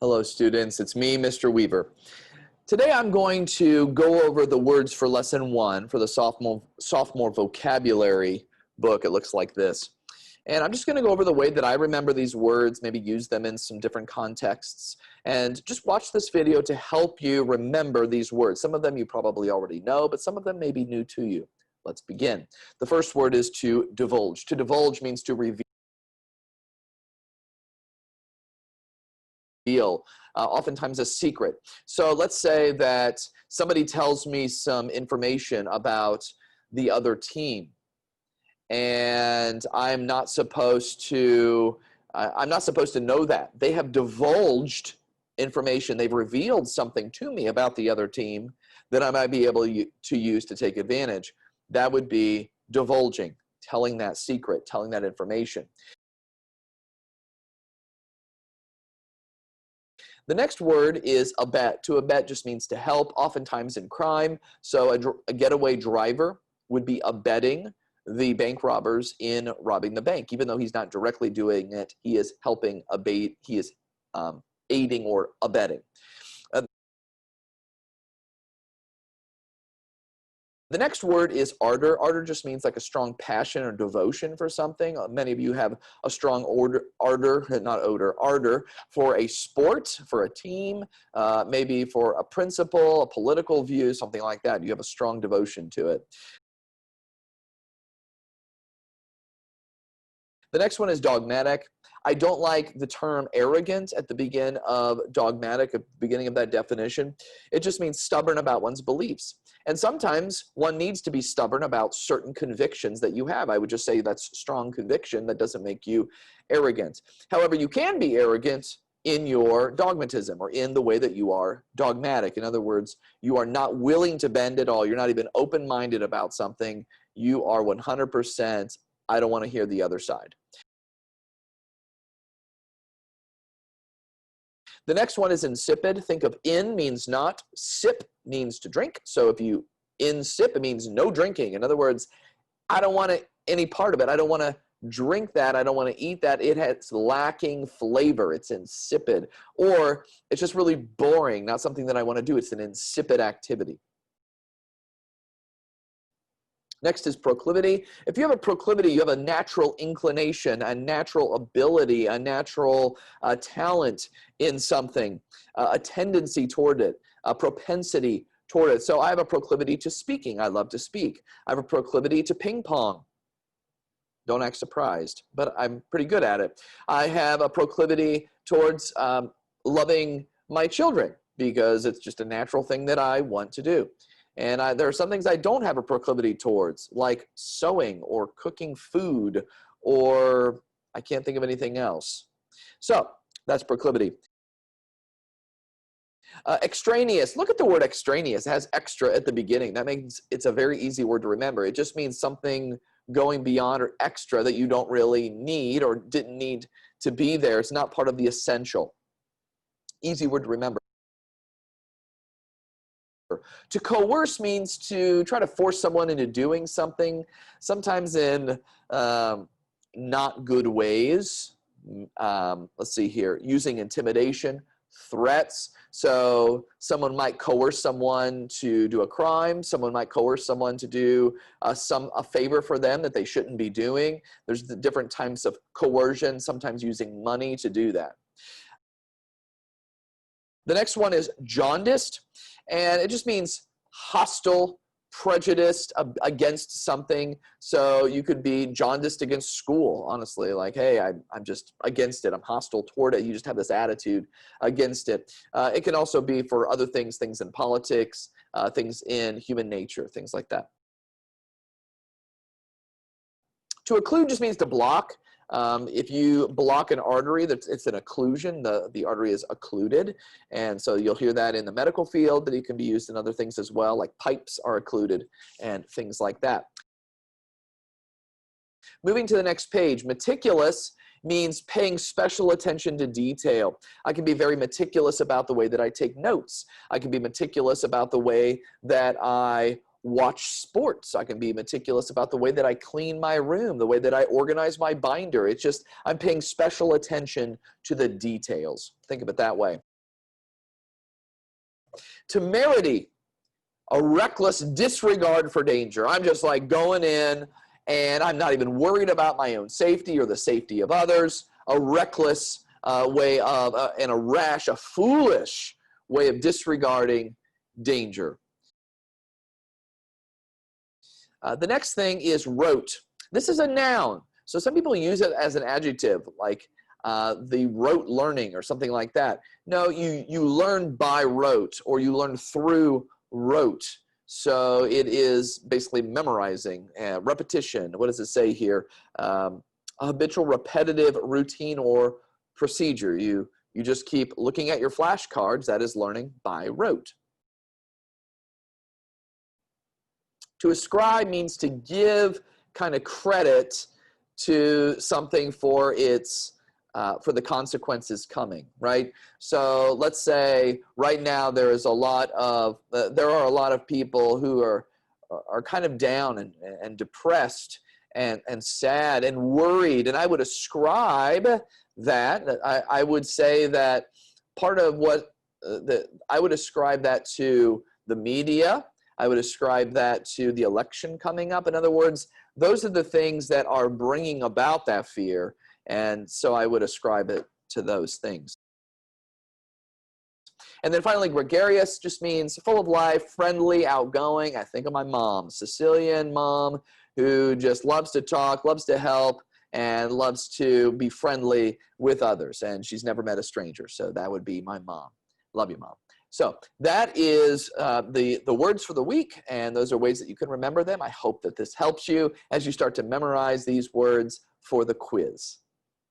Hello students, it's me, Mr. Weaver. Today I'm going to go over the words for lesson 1 for the sophomore vocabulary book. It looks like this. And I'm just going to go over the way that I remember these words, maybe use them in some different contexts, and just watch this video to help you remember these words. Some of them you probably already know, but some of them may be new to you. Let's begin. The first word is to divulge. To divulge means to reveal. Oftentimes a secret. So let's say that somebody tells me some information about the other team, and I'm not supposed to know that. They have divulged information. They've revealed something to me about the other team that I might be able to use to take advantage. That would be divulging, telling that secret, telling that information. The next word is abet. To abet just means to help, oftentimes in crime. So a getaway driver would be abetting the bank robbers in robbing the bank. Even though he's not directly doing it, he is helping abet, he is aiding or abetting. The next word is ardor. Ardor just means like a strong passion or devotion for something. Many of you have a strong ardor for a sport, for a team, maybe for a principle, a political view, something like that. You have a strong devotion to it. The next one is dogmatic. I don't like the term arrogant at the beginning of dogmatic, at the beginning of that definition. It just means stubborn about one's beliefs. And sometimes one needs to be stubborn about certain convictions that you have. I would just say that's strong conviction. That doesn't make you arrogant. However, you can be arrogant in your dogmatism or in the way that you are dogmatic. In other words, you are not willing to bend at all. You're not even open-minded about something. You are 100%, I don't want to hear the other side. The next one is insipid. Think of in means not, sip means to drink. So if you insip, it means no drinking. In other words, I don't want any part of it. I don't want to drink that. I don't want to eat that. It's lacking flavor. It's insipid. Or it's just really boring, not something that I want to do. It's an insipid activity. Next is proclivity. If you have a proclivity, you have a natural inclination, a natural ability, a natural talent in something, a tendency toward it, a propensity toward it. So I have a proclivity to speaking. I love to speak. I have a proclivity to ping pong. Don't act surprised, but I'm pretty good at it. I have a proclivity towards loving my children because it's just a natural thing that I want to do. And there are some things I don't have a proclivity towards, like sewing or cooking food, or I can't think of anything else. So that's proclivity. Extraneous. Look at the word extraneous. It has extra at the beginning. That means it's a very easy word to remember. It just means something going beyond or extra that you don't really need or didn't need to be there. It's not part of the essential. Easy word to remember. To coerce means to try to force someone into doing something, sometimes in not good ways. Let's see here, using intimidation, threats. So someone might coerce someone to do a crime. Someone might coerce someone to do a favor for them that they shouldn't be doing. There's the different types of coercion, sometimes using money to do that. The next one is jaundiced, and it just means hostile, prejudiced against something. So you could be jaundiced against school, honestly, like, hey, I'm just against it. I'm hostile toward it. You just have this attitude against it. It can also be for other things, things in politics, things in human nature, things like that. To occlude just means to block. If you block an artery, it's an occlusion. The artery is occluded. And so you'll hear that in the medical field, but it can be used in other things as well, like pipes are occluded and things like that. Moving to the next page, meticulous means paying special attention to detail. I can be very meticulous about the way that I take notes. I can be meticulous about the way that I watch sports. I can be meticulous about the way that I clean my room, the way that I organize my binder. It's just I'm paying special attention to the details. Think of it that way. Temerity, a reckless disregard for danger. I'm just like going in and I'm not even worried about my own safety or the safety of others. A reckless way of, and a rash, a foolish way of disregarding danger. The next thing is rote. This is a noun. So some people use it as an adjective, like the rote learning or something like that. No, you learn by rote, or you learn through rote. So it is basically memorizing, repetition. What does it say here? A habitual, repetitive routine or procedure. You just keep looking at your flashcards. That is learning by rote. To ascribe means to give kind of credit to something for its for the consequences coming, right? So let's say right now there are a lot of people who are kind of down and depressed and sad and worried, and I would ascribe that. I would say that part of what I would ascribe that to the media. I would ascribe that to the election coming up. In other words, those are the things that are bringing about that fear. And so I would ascribe it to those things. And then finally, gregarious just means full of life, friendly, outgoing. I think of my mom, Sicilian mom, who just loves to talk, loves to help, and loves to be friendly with others. And she's never met a stranger. So that would be my mom. Love you, Mom. So that is the words for the week, and those are ways that you can remember them. I hope that this helps you as you start to memorize these words for the quiz.